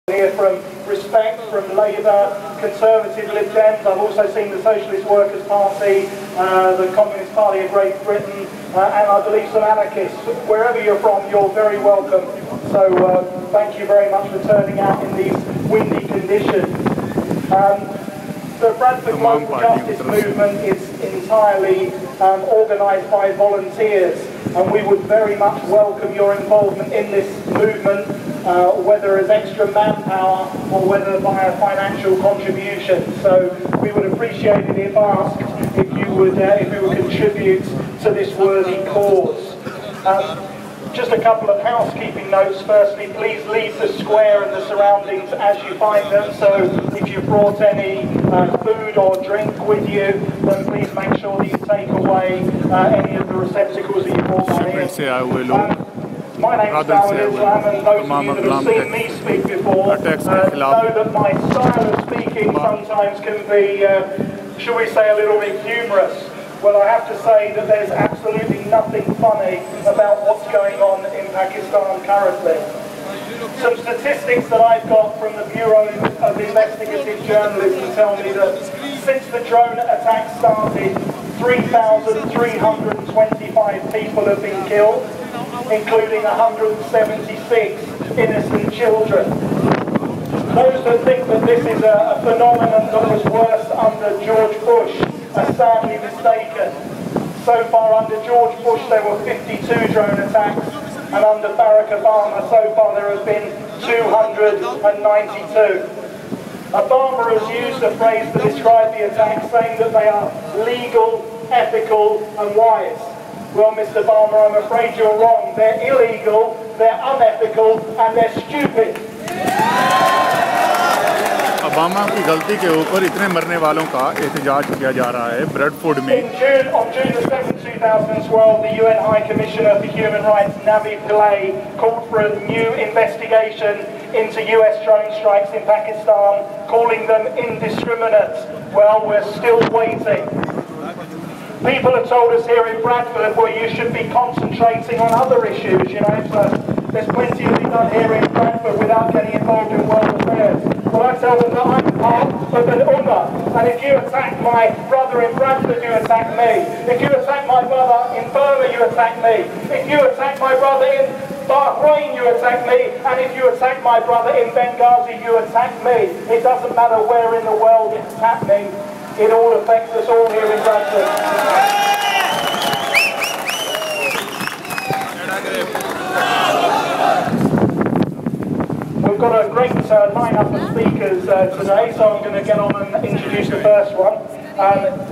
Here from Respect, from Labour, Conservative, Lib Dems. I've also seen the Socialist Workers' Party, the Communist Party of Great Britain, and I believe some anarchists. Wherever you're from, you're very welcome. So thank you very much for turning out in these windy conditions. The Bradford Local Justice Movement is entirely organised by volunteers, and we would very much welcome your involvement in this movement, whether as extra manpower or whether via financial contribution. So we would appreciate it if asked if you would contribute to this worthy cause. Just a couple of housekeeping notes. Firstly, please leave the square and the surroundings as you find them. So if you've brought any food or drink with you, then please make sure that you take away any of the receptacles that you brought on here. My name is Islam, and those of you that have seen me speak before know that my style of speaking sometimes can be, shall we say, a little bit humorous. Well, I have to say that there's absolutely nothing funny about what's going on in Pakistan currently. Some statistics that I've got from the Bureau of Investigative Journalism tell me that since the drone attack started, 3,325 people have been killed, including 176 innocent children. Those that think that this is a phenomenon that was worse under George Bush are sadly mistaken. So far under George Bush there were 52 drone attacks, and under Barack Obama so far there have been 292. Obama has used a phrase to describe the attacks, saying that they are legal, ethical and wise. Well, Mr. Obama, I'm afraid you're wrong. They're illegal, they're unethical and they're stupid. Obama की गलती के ऊपर इतने मरने वालों का एहतजाज किया जा रहा है ब्रैडफोर्ड में। On June the 7th, 2012, the UN High Commissioner for Human Rights, Navi Pillay, called for a new investigation into US drone strikes in Pakistan, calling them indiscriminate. Well, we're still waiting. People have told us here in Bradford, well, you should be concentrating on other issues, you know, so there's plenty to be done here in Bradford without getting involved in world affairs. Well, I tell them that I'm part of an ummah, and if you attack my brother in Bradford, you attack me. If you attack my brother in Burma, you attack me. If you attack my brother in Bahrain, you attack me. And if you attack my brother in Benghazi, you attack me. It doesn't matter where in the world it's happening. It all affects us all here in Bradford. We've got a great line-up of speakers today, so I'm going to get on and introduce the first one.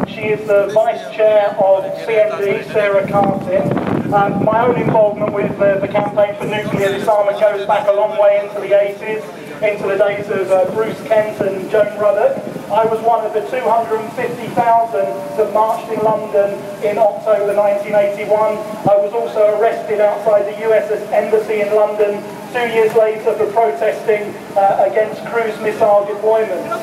She is the Vice Chair of CND, Sarah Cartin. My own involvement with the campaign for nuclear disarmament goes back a long way into the 80s, into the days of Bruce Kent and Joan Ruddock. I was one of the 250,000 that marched in London in October 1981. I was also arrested outside the US Embassy in London 2 years later for protesting against cruise missile deployments.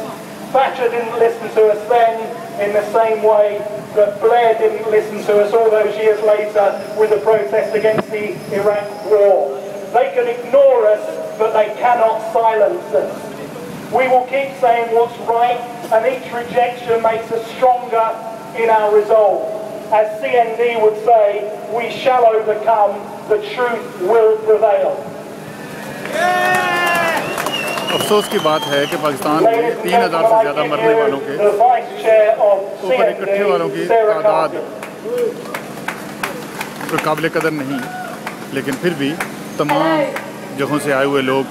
Thatcher didn't listen to us then in the same way that Blair didn't listen to us all those years later with the protest against the Iraq war. They can ignore us, but they cannot silence us. We will keep saying what's right, and each rejection makes us stronger in our resolve. As CND would say, we shall overcome, the truth will prevail. अफसोस की बात है कि पाकिस्तान में 3000 से ज़्यादा मरने वालों के ऊपर इकट्ठे वालों की तादाद कोई काबिल कदर नहीं, लेकिन फिर भी तमाम जगहों से आए हुए लोग